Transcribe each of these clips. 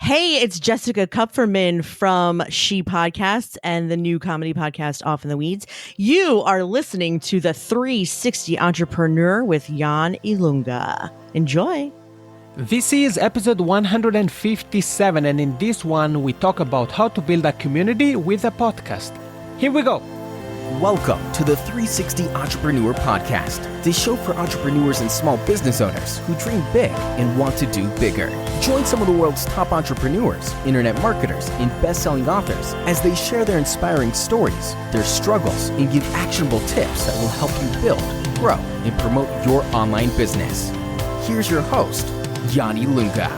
Hey, it's Jessica Kupferman from She Podcasts and the new comedy podcast Off in the Weeds. You are listening to the 360 Entrepreneur with Jan Ilunga. Enjoy. This is episode 157, and in this one, we talk about how to build a community with a podcast. Here we go. Welcome to the 360 Entrepreneur Podcast, the show for entrepreneurs and small business owners who dream big and want to do bigger. Join some of the world's top entrepreneurs, internet marketers, and best-selling authors as they share their inspiring stories, their struggles, and give actionable tips that will help you build, grow, and promote your online business. Here's your host, Yanni Lunga.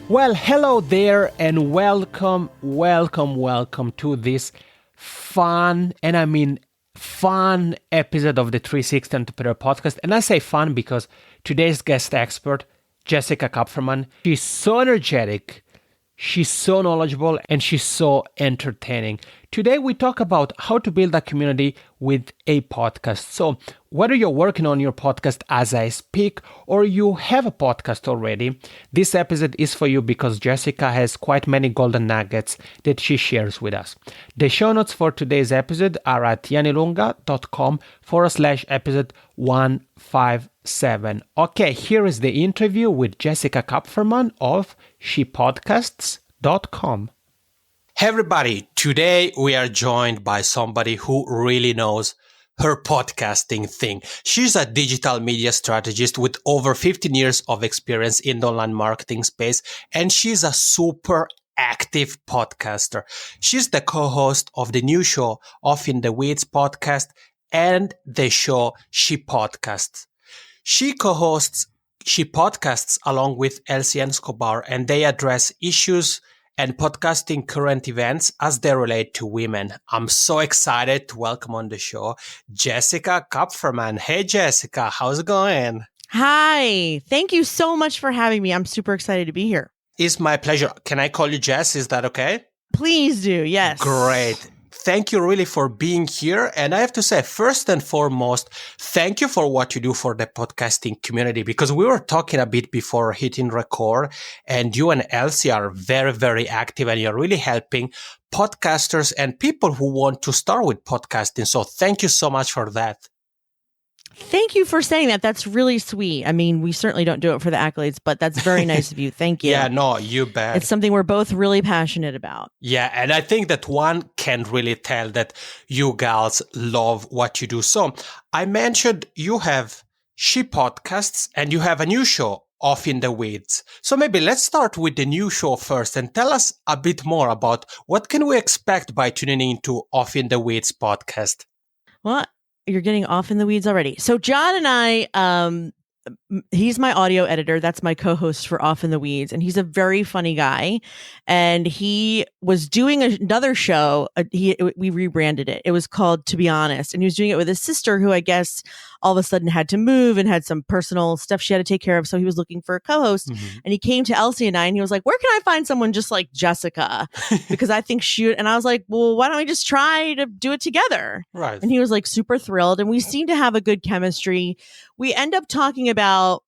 Well, hello there, and welcome to this fun, and I mean fun episode of the 360 Entrepreneur Podcast. And I say fun because today's guest expert, Jessica Kupferman, she's so energetic, she's so knowledgeable, and she's so entertaining. Today we talk about how to build a community with a podcast. So whether you're working on your podcast as I speak or you have a podcast already, this episode is for you because Jessica has quite many golden nuggets that she shares with us. The show notes for today's episode are at yanilunga.com/episode 157. Okay, here is the interview with Jessica Kupferman of shepodcasts.com. Hey everybody, today we are joined by somebody who really knows her podcasting thing. She's a digital media strategist with over 15 years of experience in the online marketing space, and she's a super active podcaster. She's the co-host of the new show Off in the Weeds podcast and the show She Podcasts. She co-hosts She Podcasts along with Elsie Escobar, and they address issues and podcasting current events as they relate to women. I'm so excited to welcome on the show Jessica Kupferman. Hey, Jessica, how's it going? Hi. Thank you so much for having me. I'm super excited to be here. It's my pleasure. Can I call you Jess? Is that okay? Please do. Yes. Great. Thank you really for being here. And I have to say, first and foremost, thank you for what you do for the podcasting community, because we were talking a bit before hitting record, and you and Elsie are very, very active, and you're really helping podcasters and people who want to start with podcasting. So thank you so much for that. Thank you for saying that. That's really sweet. I mean, we certainly don't do it for the accolades, but that's very nice of you. Thank you. Yeah, no, you bet. It's something we're both really passionate about. Yeah, and I think that one can really tell that you gals love what you do. So I mentioned you have She Podcasts and you have a new show, Off in the Weeds. So maybe let's start with the new show first and tell us a bit more about what can we expect by tuning into Off in the Weeds podcast. Well, you're getting off in the weeds already. So John and I, he's my audio editor. That's my co-host for Off in the Weeds. And he's a very funny guy. And he was doing another show. We rebranded it. It was called To Be Honest. And he was doing it with his sister, who I guess all of a sudden had to move and had some personal stuff she had to take care of. So he was looking for a co-host. Mm-hmm. And he came to Elsie and I, and he was like, where can I find someone just like Jessica? Because I think and I was like, well, why don't we just try to do it together? Right. And he was like super thrilled. And we seem to have a good chemistry. We end up talking about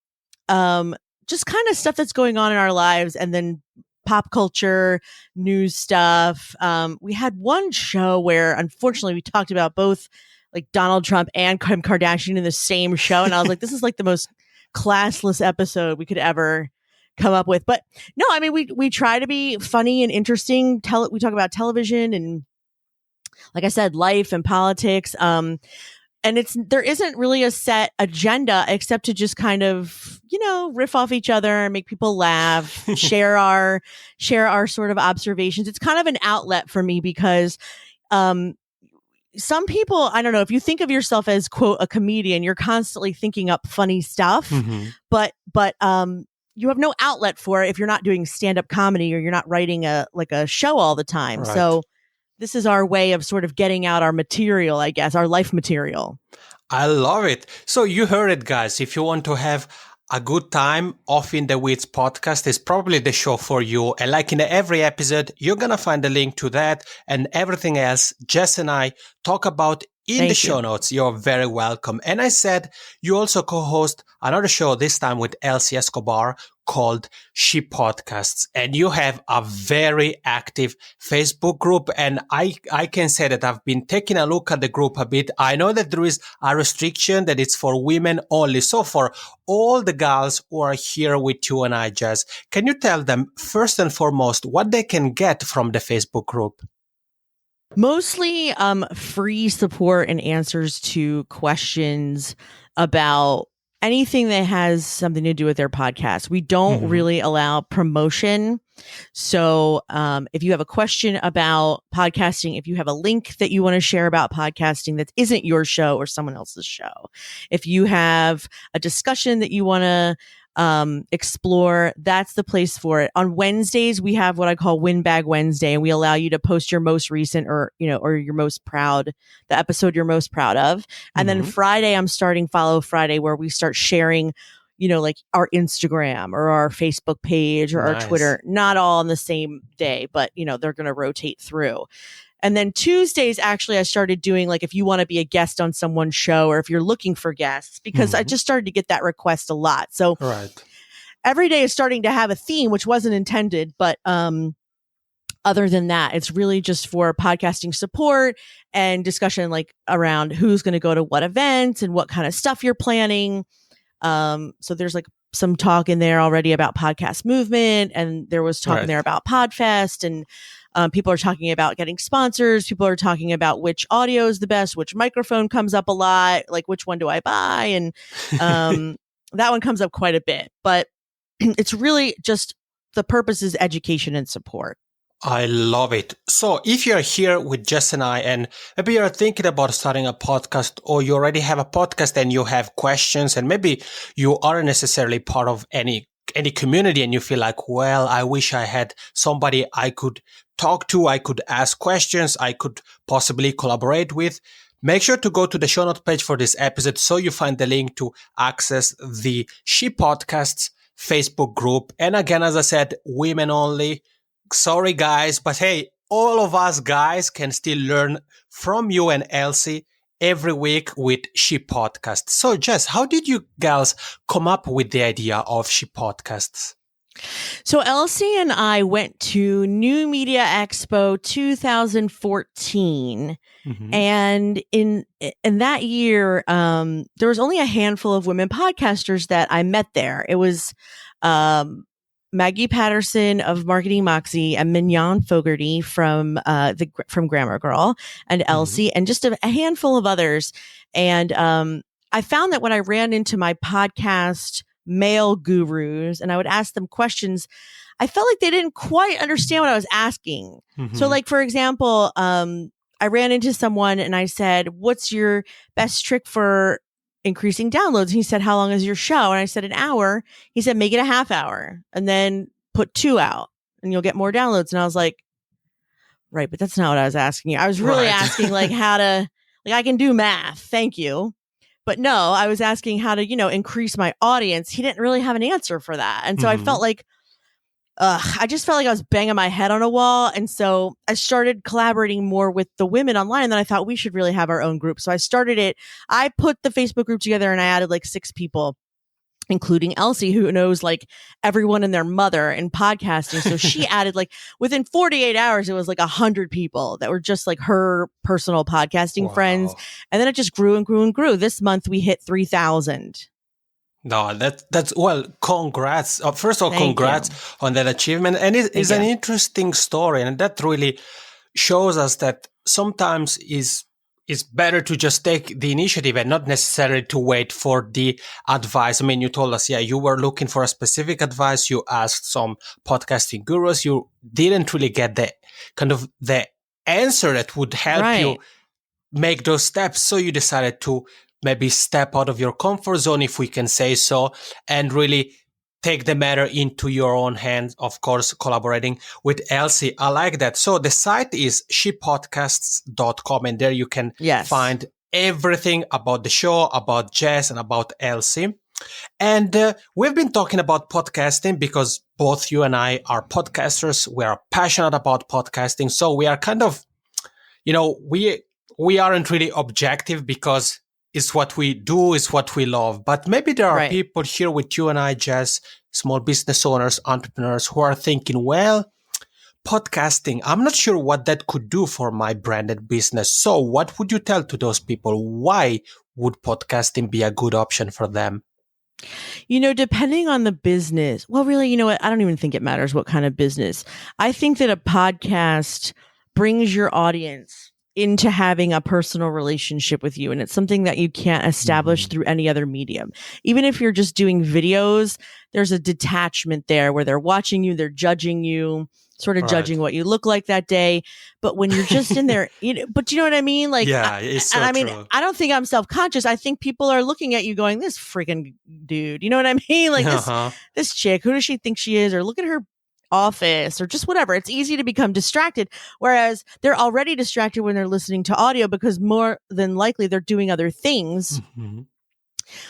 just kind of stuff that's going on in our lives, and then pop culture, news stuff. We had one show where unfortunately we talked about both like Donald Trump and Kim Kardashian in the same show. And I was like, this is like the most classless episode we could ever come up with. But no, I mean, we try to be funny and interesting. We talk about television and, like I said, life and politics. And there isn't really a set agenda except to just kind of, riff off each other, make people laugh, share our sort of observations. It's kind of an outlet for me because, some people, I don't know, if you think of yourself as, quote, a comedian, you're constantly thinking up funny stuff, mm-hmm. but you have no outlet for it if you're not doing stand-up comedy or you're not writing a show all the time. Right. So this is our way of sort of getting out our material, I guess, our life material. I love it. So you heard it, guys. If you want to have a good time, Off in the Weeds podcast is probably the show for you. And like in every episode, you're going to find a link to that and everything else Jess and I talk about in the show notes. You're very welcome. And I said you also co-host another show, this time with Elsie Escobar, called She Podcasts, and you have a very active Facebook group. And I can say that I've been taking a look at the group a bit. I know that there is a restriction that it's for women only. So for all the gals who are here with you and I, Jess, can you tell them first and foremost what they can get from the Facebook group? Mostly free support and answers to questions about anything that has something to do with their podcast. We don't really allow promotion. So if you have a question about podcasting, if you have a link that you want to share about podcasting that isn't your show or someone else's show, if you have a discussion that you want to explore, that's the place for it. On Wednesdays, we have what I call Win Bag Wednesday, and we allow you to post your most recent or your most proud, the episode you're most proud of. And then Friday, I'm starting Follow Friday, where we start sharing, like our Instagram or our Facebook page or our Twitter, not all on the same day, but they're going to rotate through. And then Tuesdays, actually, I started doing like if you want to be a guest on someone's show or if you're looking for guests, because I just started to get that request a lot. So every day is starting to have a theme, which wasn't intended. But other than that, it's really just for podcasting support and discussion like around who's going to go to what events and what kind of stuff you're planning. So there's like some talk in there already about podcast movement, and there was talk in there about Podfest, and people are talking about getting sponsors. People are talking about which audio is the best, which microphone comes up a lot, like which one do I buy? And that one comes up quite a bit. But it's really just the purpose is education and support. I love it. So if you're here with Jess and I, and maybe you're thinking about starting a podcast, or you already have a podcast and you have questions, and maybe you aren't necessarily part of any community and you feel like, well, I wish I had somebody I could talk to, I could ask questions, I could possibly collaborate with, make sure to go to the show note page for this episode so you find the link to access the She Podcasts Facebook group. And again, as I said, women only. Sorry, guys, but hey, all of us guys can still learn from you and Elsie every week with She Podcasts. So, Jess, how did you gals come up with the idea of She Podcasts? So Elsie and I went to New Media Expo 2014. And in that year, there was only a handful of women podcasters that I met there. It was Maggie Patterson of Marketing Moxie and Mignon Fogarty from Grammar Girl and Elsie and just a handful of others. And I found that when I ran into my podcast male gurus and I would ask them questions, I felt like they didn't quite understand what I was asking. So like, for example, I ran into someone and I said, what's your best trick for increasing downloads? And he said, how long is your show? And I said, an hour. He said, make it a half hour and then put 2 out and you'll get more downloads. And I was like, right, but that's not what I was asking you. I was really asking like how to, like, I can do math. Thank you. But no, I was asking how to, increase my audience. He didn't really have an answer for that. And so I felt like, I just felt like I was banging my head on a wall. And so I started collaborating more with the women online. And then I thought we should really have our own group. So I started it. I put the Facebook group together and I added like 6 people, including Elsie, who knows like everyone and their mother in podcasting. So she added like within 48 hours, it was like 100 people that were just like her personal podcasting friends. And then it just grew and grew and grew. This month we hit 3,000. No, that's well, congrats. First of all, congrats on that achievement. And it is an interesting story. And that really shows us that sometimes it's better to just take the initiative and not necessarily to wait for the advice. I mean, you told us, you were looking for a specific advice. You asked some podcasting gurus. You didn't really get the answer that would help you make those steps. So you decided to maybe step out of your comfort zone, if we can say so, and really take the matter into your own hands, of course, collaborating with Elsie. I like that. So the site is shepodcasts.com, and there you can find everything about the show, about Jess, and about Elsie. And we've been talking about podcasting because both you and I are podcasters. We are passionate about podcasting. So we are kind of, we aren't really objective because is what we do, is what we love. But maybe there are Right. people here with you and I, Jess, small business owners, entrepreneurs who are thinking, well, podcasting, I'm not sure what that could do for my branded business. So what would you tell to those people? Why would podcasting be a good option for them? Depending on the business, well, really, you know what? I don't even think it matters what kind of business. I think that a podcast brings your audience into having a personal relationship with you. And it's something that you can't establish through any other medium. Even if you're just doing videos, there's a detachment there where they're watching you, they're judging you, sort of judging what you look like that day. But when you're just in there, but you know what I mean? Like, yeah, it's so true. I don't think I'm self-conscious. I think people are looking at you going, this freaking dude, you know what I mean? Like this chick, who does she think she is? Or look at her office or just whatever. It's easy to become distracted. Whereas they're already distracted when they're listening to audio because more than likely they're doing other things.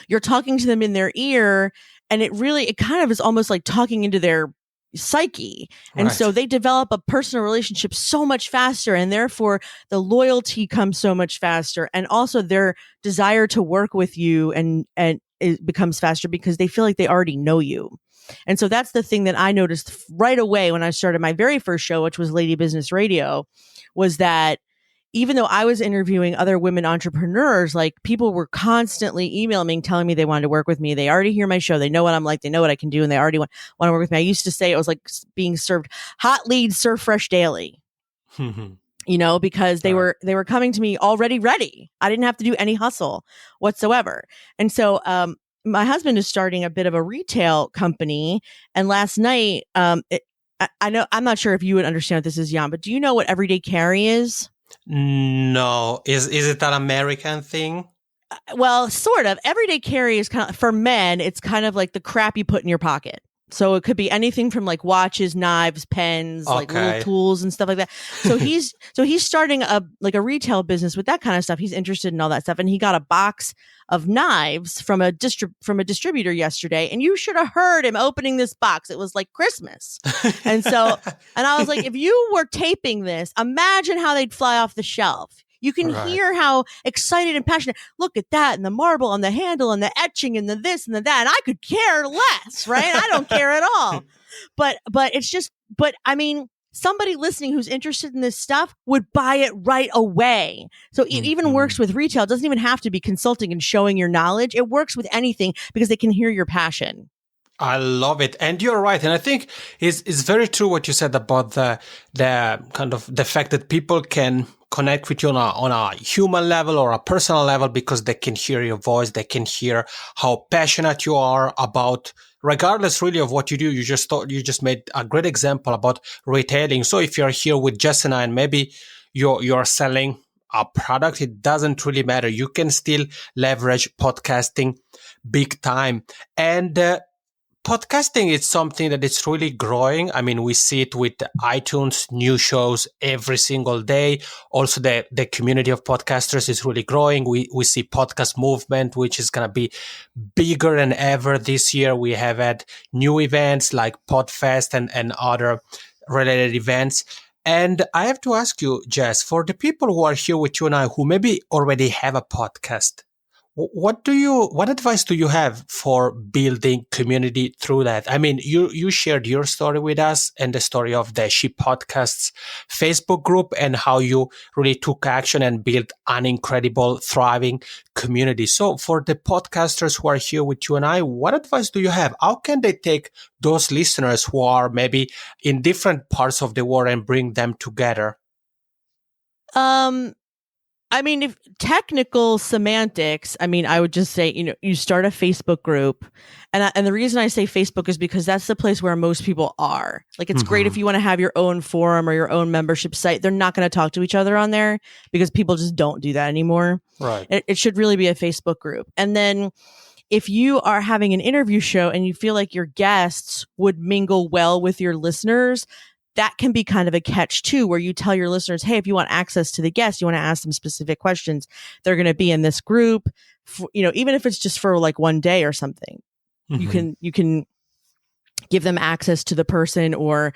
You're talking to them in their ear and it kind of is almost like talking into their psyche. And so they develop a personal relationship so much faster and therefore the loyalty comes so much faster. And also their desire to work with you and it becomes faster because they feel like they already know you. And so that's the thing that I noticed right away when I started my very first show, which was Lady Business Radio, was that even though I was interviewing other women entrepreneurs, like people were constantly emailing me, telling me they wanted to work with me. They already hear my show. They know what I'm like. They know what I can do. And they already want to work with me. I used to say it was like being served hot leads, serve fresh daily, because they were coming to me already ready. I didn't have to do any hustle whatsoever. And so, my husband is starting a bit of a retail company. And last night, I know, I'm not sure if you would understand what this is, Jan, but do you know what everyday carry is? No. Is it an American thing? Well, sort of. Everyday carry is kind of, for men, it's kind of like the crap you put in your pocket. So it could be anything from like watches, knives, pens, like little tools and stuff like that. So he's starting a retail business with that kind of stuff. He's interested in all that stuff. And he got a box of knives from a distributor yesterday. And you should have heard him opening this box. It was like Christmas. And I was like, if you were taping this, imagine how they'd fly off the shelf. You can hear how excited and passionate. Look at that, and the marble on the handle, and the etching, and the this and the that. And I could care less, right? I don't care at all. But it's just. But I mean, somebody listening who's interested in this stuff would buy it right away. So it even works with retail. It doesn't even have to be consulting and showing your knowledge. It works with anything because they can hear your passion. I love it. And you're right. And I think it's very true what you said about the kind of the fact that people can connect with you on a human level or a personal level because they can hear your voice. They can hear how passionate you are about, regardless really of what you do. You just made a great example about retailing. So if you're here with Jess and I, and maybe you're selling a product, it doesn't really matter. You can still leverage podcasting big time. And podcasting is something that is really growing. I mean, we see it with iTunes, new shows every single day. Also, the community of podcasters is really growing. We see podcast movement, which is going to be bigger than ever this year. We have had new events like PodFest and other related events. And I have to ask you, Jess, for the people who are here with you and I who maybe already have a podcast, what advice do you have for building community through that? I mean, you shared your story with us and the story of the She Podcasts Facebook group and how you really took action and built an incredible, thriving community. So for the podcasters who are here with you and I, what advice do you have? How can they take those listeners who are maybe in different parts of the world and bring them together? I mean, if technical semantics, I mean, I would just say, you start a Facebook group. And the reason I say Facebook is because that's the place where most people are. Like, it's great if you want to have your own forum or your own membership site. They're not going to talk to each other on there because people just don't do that anymore. Right. It should really be a Facebook group. And then if you are having an interview show and you feel like your guests would mingle well with your listeners, that can be kind of a catch too, where you tell your listeners, hey, if you want access to the guests, you want to ask them specific questions, they're going to be in this group, even if it's just for like one day or something. You can give them access to the person, or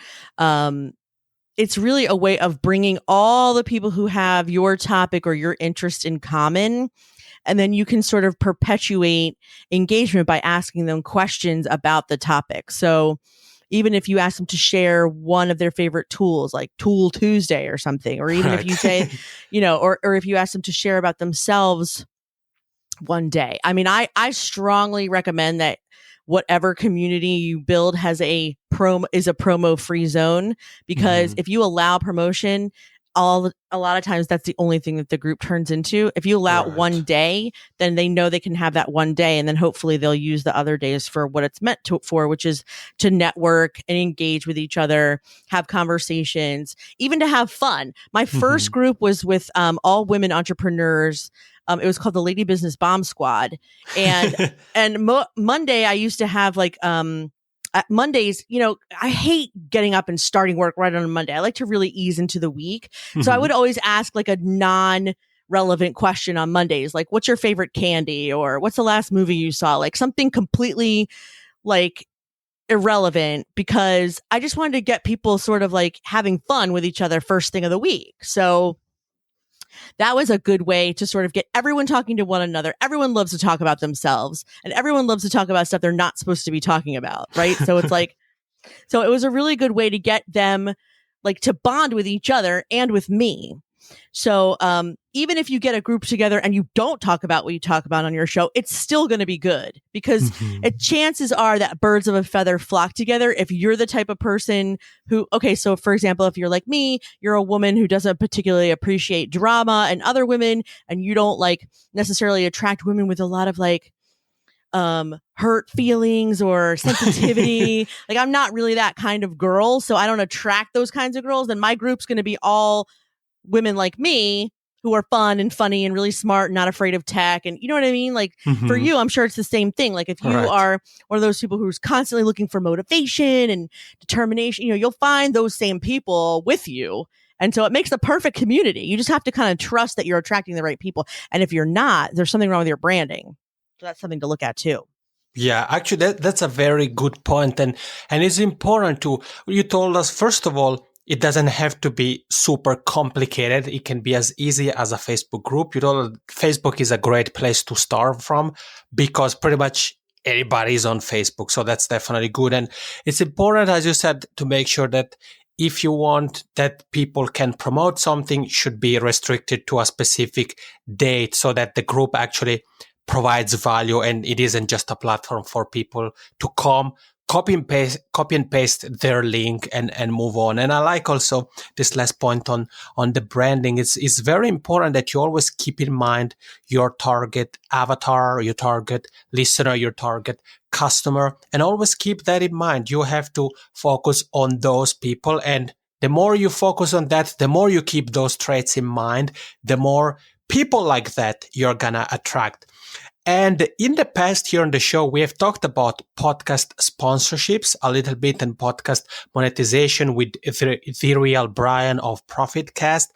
it's really a way of bringing all the people who have your topic or your interest in common. And then you can sort of perpetuate engagement by asking them questions about the topic. So even if you ask them to share one of their favorite tools, like Tool Tuesday or something, or even if you say, or if you ask them to share about themselves one day. I mean, I strongly recommend that whatever community you build has a promo free zone, because if you allow promotion, a lot of times that's the only thing that the group turns into. If you allow it one day, then they know they can have that one day, and then hopefully they'll use the other days for what it's meant for, which is to network and engage with each other, have conversations, even to have fun. My first group was with all women entrepreneurs. It was called the Lady Business Bomb Squad, and Monday I used to have like Mondays, I hate getting up and starting work right on a Monday. I like to really ease into the week. So I would always ask like a non-relevant question on Mondays, like what's your favorite candy, or what's the last movie you saw, like something completely like irrelevant, because I just wanted to get people sort of like having fun with each other first thing of the week. So that was a good way to sort of get everyone talking to one another. Everyone loves to talk about themselves, and everyone loves to talk about stuff they're not supposed to be talking about, right? So it's like, so it was a really good way to get them like to bond with each other and with me. So even if you get a group together and you don't talk about what you talk about on your show, it's still going to be good, because chances are that birds of a feather flock together. If you're the type of person who, okay, so for example, if you're like me, you're a woman who doesn't particularly appreciate drama and other women, and you don't like necessarily attract women with a lot of like hurt feelings or sensitivity. Like I'm not really that kind of girl, so I don't attract those kinds of girls. Then my group's going to be all women like me who are fun and funny and really smart and not afraid of tech. And you know what I mean? Like for you, I'm sure it's the same thing. Like if you are one of those people who's constantly looking for motivation and determination, you'll find those same people with you. And so it makes the perfect community. You just have to kind of trust that you're attracting the right people. And if you're not, there's something wrong with your branding. So that's something to look at too. Yeah, actually, that's a very good point. And it's important you told us, first of all, it doesn't have to be super complicated. It can be as easy as a Facebook group. Facebook is a great place to start from, because pretty much everybody's on Facebook. So that's definitely good. And it's important, as you said, to make sure that if you want that people can promote something, it should be restricted to a specific date, so that the group actually provides value and it isn't just a platform for people to come, copy and paste their link and move on. And I like also this last point on the branding. It's very important that you always keep in mind your target avatar, your target listener, your target customer, and always keep that in mind. You have to focus on those people. And the more you focus on that, the more you keep those traits in mind, the more people like that you're gonna attract. And in the past here on the show, we have talked about podcast sponsorships a little bit and podcast monetization with the real Brian of ProfitCast.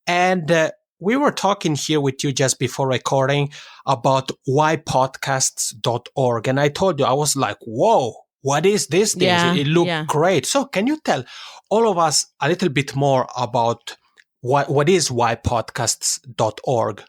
And we were talking here with you just before recording about whypodcasts.org. And I told you, I was like, whoa, what is this thing? Yeah, it looked great. So can you tell all of us a little bit more about what is whypodcasts.org?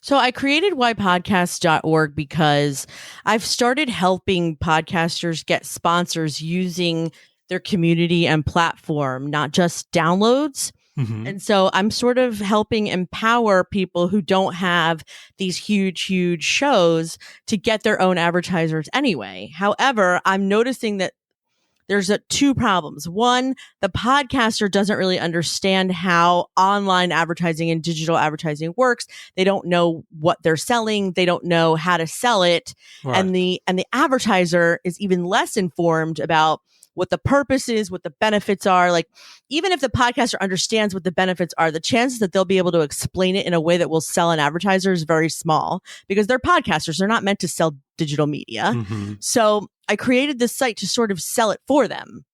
So I created whypodcasts.org because I've started helping podcasters get sponsors using their community and platform, not just downloads. And so I'm sort of helping empower people who don't have these huge shows to get their own advertisers anyway. However, I'm noticing that there's two problems. One, the podcaster doesn't really understand how online advertising and digital advertising works. They don't know what they're selling. They don't know how to sell it. Right. And the advertiser is even less informed about what the purpose is, what the benefits are. Like, even if the podcaster understands what the benefits are, the chances that they'll be able to explain it in a way that will sell an advertiser is very small, because they're podcasters. They're not meant to sell digital media. So I created this site to sort of sell it for them.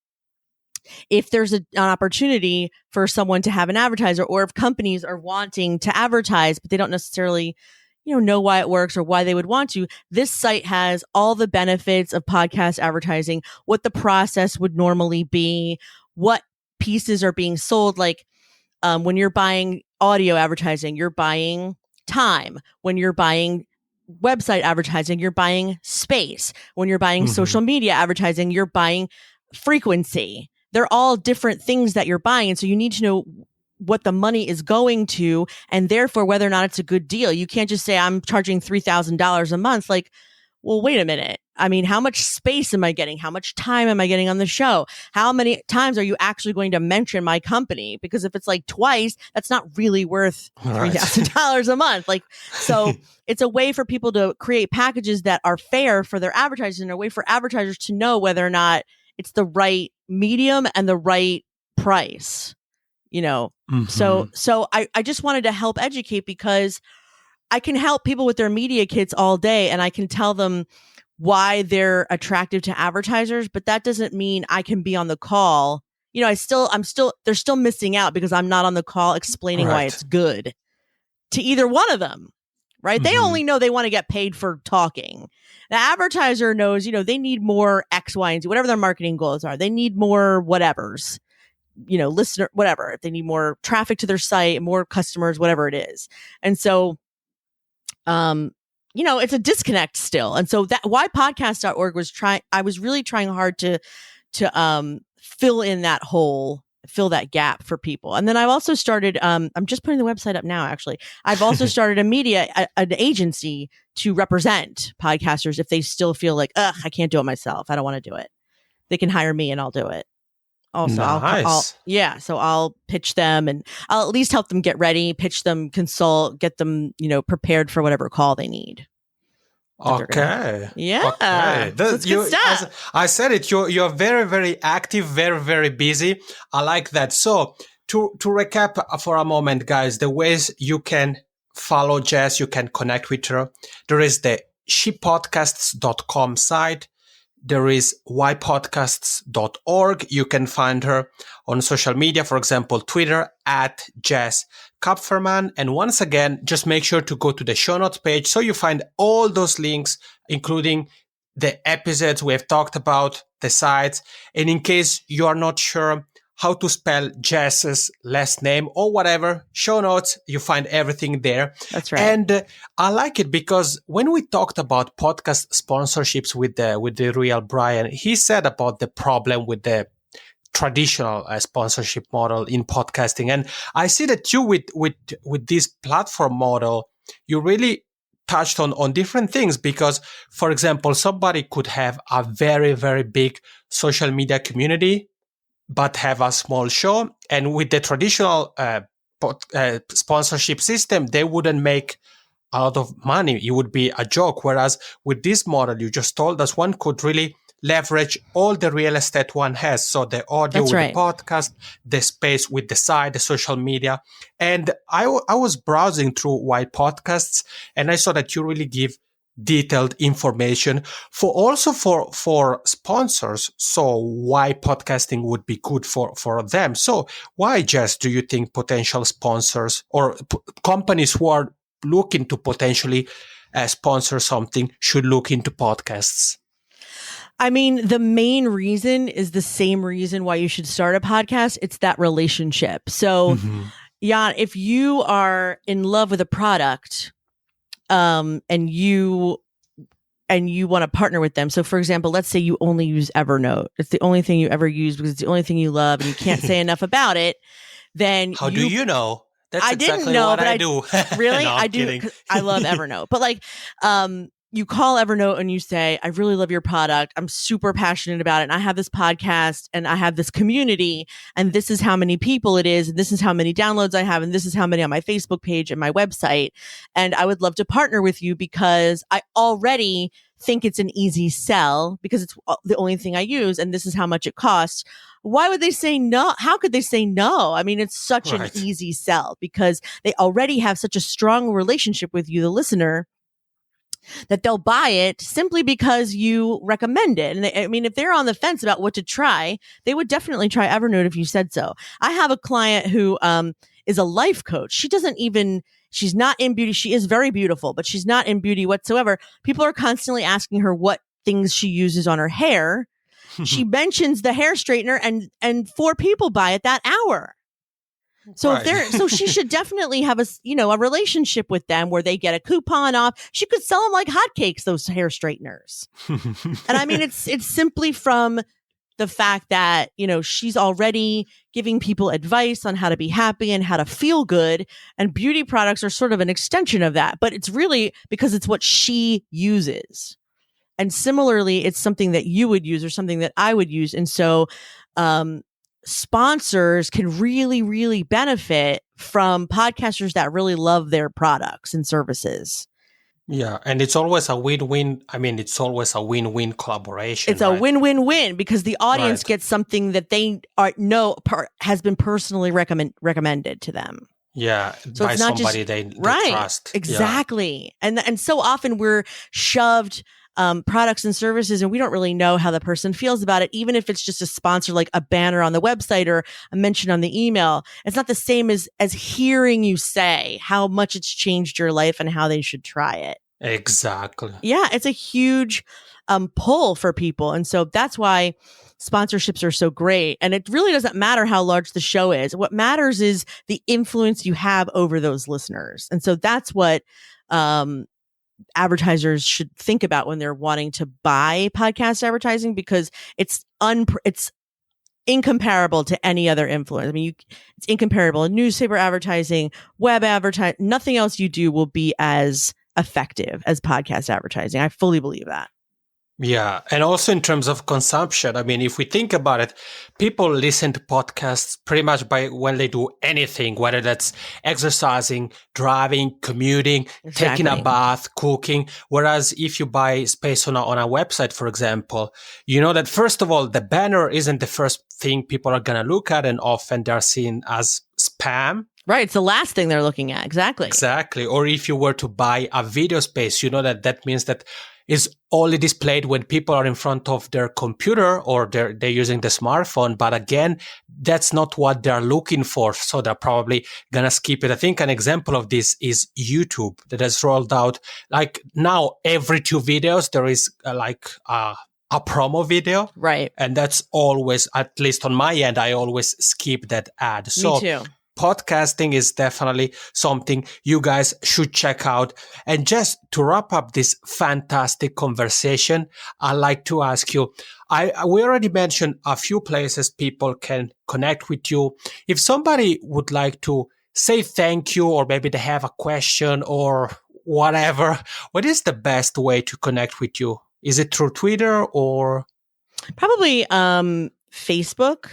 If there's an opportunity for someone to have an advertiser, or if companies are wanting to advertise, but they don't necessarily know why it works or why they would want to, this site has all the benefits of podcast advertising, what the process would normally be, what pieces are being sold. Like when you're buying audio advertising, you're buying time. When you're buying website advertising, you're buying space. When you're buying social media advertising, you're buying frequency. They're all different things that you're buying. And so you need to know what the money is going to, and therefore whether or not it's a good deal. You can't just say, I'm charging $3,000 a month. Like, well, wait a minute. I mean, how much space am I getting? How much time am I getting on the show? How many times are you actually going to mention my company? Because if it's like twice, that's not really worth $3,000 a month. Like, so it's a way for people to create packages that are fair for their advertisers, and a way for advertisers to know whether or not it's the right medium and the right price, you know? So I just wanted to help educate, because I can help people with their media kits all day, and I can tell them why they're attractive to advertisers, but that doesn't mean I can be on the call. You know, they're still missing out because I'm not on the call explaining why it's good to either one of them, right? They only know they want to get paid for talking. The advertiser knows, you know, they need more X, Y, and Z, whatever their marketing goals are. They need more whatevers, you know, listener, whatever. If they need more traffic to their site, more customers, whatever it is. And so, you know, it's a disconnect still. And so that whypodcast.org I was really trying hard to fill in that hole, fill that gap for people. And then I've also started, I'm just putting the website up now, actually. I've also started an agency to represent podcasters if they still feel like, I can't do it myself. I don't want to do it. They can hire me and I'll do it. Also, nice. So I'll pitch them, and I'll at least help them get ready, pitch them, consult, get them, you know, prepared for whatever call they need. Okay. Yeah. Okay. That's good stuff. As I said it, you're very, very active, very, very busy. I like that. So to recap for a moment, guys, the ways you can follow Jess, you can connect with her. There is the shepodcasts.com site. There is whypodcasts.org. You can find her on social media, for example, Twitter at Jess Kupferman. And once again, just make sure to go to the show notes page so you find all those links, including the episodes we have talked about, the sites. And in case you are not sure how to spell Jess's last name or whatever, show notes, you find everything there. That's right. And I like it because when we talked about podcast sponsorships with the real Brian, he said about the problem with the traditional sponsorship model in podcasting. And I see that you with this platform model, you really touched on different things, because, for example, somebody could have a very, very big social media community, but have a small show. And with the traditional sponsorship system, they wouldn't make a lot of money. It would be a joke. Whereas with this model you just told us, one could really leverage all the real estate one has. So the audio with the podcast, the space with the site, the social media. And I was browsing through Why Podcasts, and I saw that you really give detailed information for sponsors. So why podcasting would be good for them. So why, Jess, do you think potential sponsors or companies who are looking to potentially sponsor something should look into podcasts? I mean, the main reason is the same reason why you should start a podcast. It's that relationship. So, Jan, if you are in love with a product, and you want to partner with them. So, for example, let's say you only use Evernote. It's the only thing you ever use because it's the only thing you love, and you can't say enough about it. Then how do you know? That's I exactly didn't know, what but I do. Really, No, I do. I love Evernote, but like, you call Evernote and you say, I really love your product. I'm super passionate about it. And I have this podcast and I have this community, and this is how many people it is. And this is how many downloads I have. And this is how many on my Facebook page and my website. And I would love to partner with you because I already think it's an easy sell because it's the only thing I use. And this is how much it costs. Why would they say no? How could they say no? I mean, it's such an easy sell because they already have such a strong relationship with you, the listener, that they'll buy it simply because you recommend it. And I mean, if they're on the fence about what to try, they would definitely try Evernote if you said so. I have a client who is a life coach. She's not in beauty. She is very beautiful, but she's not in beauty whatsoever. People are constantly asking her what things she uses on her hair. She mentions the hair straightener and 4 people buy it that hour. So Right. so she should definitely have a relationship with them where they get a coupon off. She could sell them like hotcakes, those hair straighteners. And I mean, it's simply from the fact that, she's already giving people advice on how to be happy and how to feel good. And beauty products are sort of an extension of that. But it's really because it's what she uses. And similarly, it's something that you would use or something that I would use. And so sponsors can really, really benefit from podcasters that really love their products and services. Yeah, and it's always a win-win. I mean, it's always a win-win collaboration. It's a win-win-win because the audience Right. gets something that they has been personally recommended to them. Yeah, So by it's not somebody just they right, trust. exactly. And so often we're shoved products and services, and we don't really know how the person feels about it, even if it's just a sponsor, like a banner on the website or a mention on the email. It's not the same as hearing you say how much it's changed your life and how they should try it. Yeah, exactly. Yeah, it's a huge pull for people. And so that's why sponsorships are so great. And it really doesn't matter how large the show is. What matters is the influence you have over those listeners. And so that's what advertisers should think about when they're wanting to buy podcast advertising, because it's incomparable to any other influence. I mean, it's incomparable. Newspaper advertising, web advertising, nothing else you do will be as effective as podcast advertising. I fully believe that. Yeah. And also in terms of consumption, I mean, if we think about it, people listen to podcasts pretty much by when they do anything, whether that's exercising, driving, commuting, taking a Exactly. bath, cooking. Whereas if you buy space on a website, for example, you know that first of all, the banner isn't the first thing people are going to look at, and often they're seen as spam. Right. It's the last thing they're looking at. Exactly. Exactly. Or if you were to buy a video space, you know that means that is only displayed when people are in front of their computer or they're using the smartphone. But again, that's not what they're looking for. So they're probably going to skip it. I think an example of this is YouTube that has rolled out, like now every 2 videos, there is a promo video. Right. And that's always, at least on my end, I always skip that ad. So Me too. podcasting is definitely something you guys should check out. And just to wrap up this fantastic conversation, I'd like to ask you, we already mentioned a few places people can connect with you. If somebody would like to say thank you, or maybe they have a question or whatever, what is the best way to connect with you? Is it through Twitter or? Probably Facebook.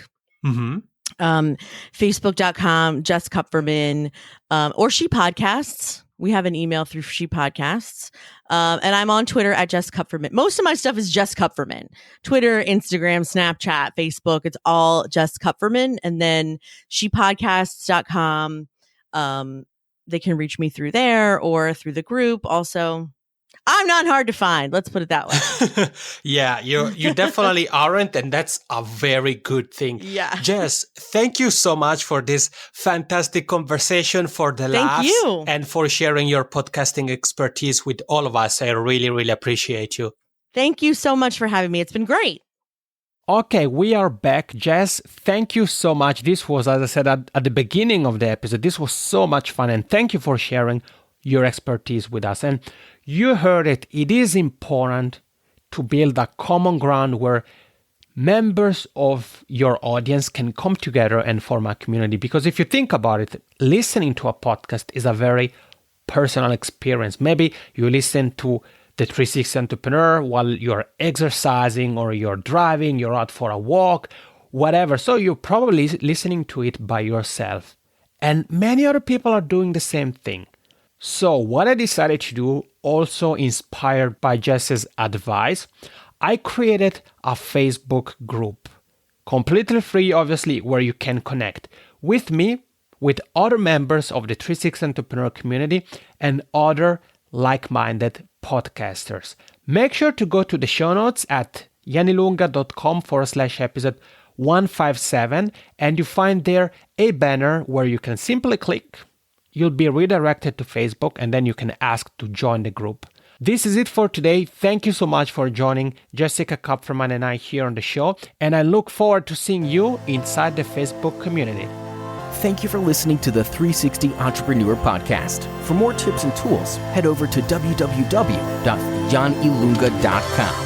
Mm-hmm. Facebook.com, Jess Kupferman, or She Podcasts. We have an email through She Podcasts. And I'm on Twitter at Jess Kupferman. Most of my stuff is Jess Kupferman. Twitter, Instagram, Snapchat, Facebook. It's all Jess Kupferman. And then shepodcasts.com. They can reach me through there or through the group. Also, I'm not hard to find. Let's put it that way. Yeah, you definitely aren't, and that's a very good thing. Yeah. Jess, thank you so much for this fantastic conversation, for the Thank laughs, you. and for sharing your podcasting expertise with all of us. I really, really appreciate you. Thank you so much for having me. It's been great. Okay, we are back. Jess, thank you so much. This was, as I said at the beginning of the episode, this was so much fun, and thank you for sharing your expertise with us. And you heard it. It is important to build a common ground where members of your audience can come together and form a community. Because if you think about it, listening to a podcast is a very personal experience. Maybe you listen to the 360 Entrepreneur while you're exercising or you're driving, you're out for a walk, whatever. So you're probably listening to it by yourself. And many other people are doing the same thing. So what I decided to do, also inspired by Jess's advice, I created a Facebook group, completely free, obviously, where you can connect with me, with other members of the 360 Entrepreneur community, and other like-minded podcasters. Make sure to go to the show notes at yanilunga.com/episode 157, and you find there a banner where you can simply click. You'll be redirected to Facebook, and then you can ask to join the group. This is it for today. Thank you so much for joining Jessica Kupferman and I here on the show, and I look forward to seeing you inside the Facebook community. Thank you for listening to the 360 Entrepreneur Podcast. For more tips and tools, head over to www.janilunga.com.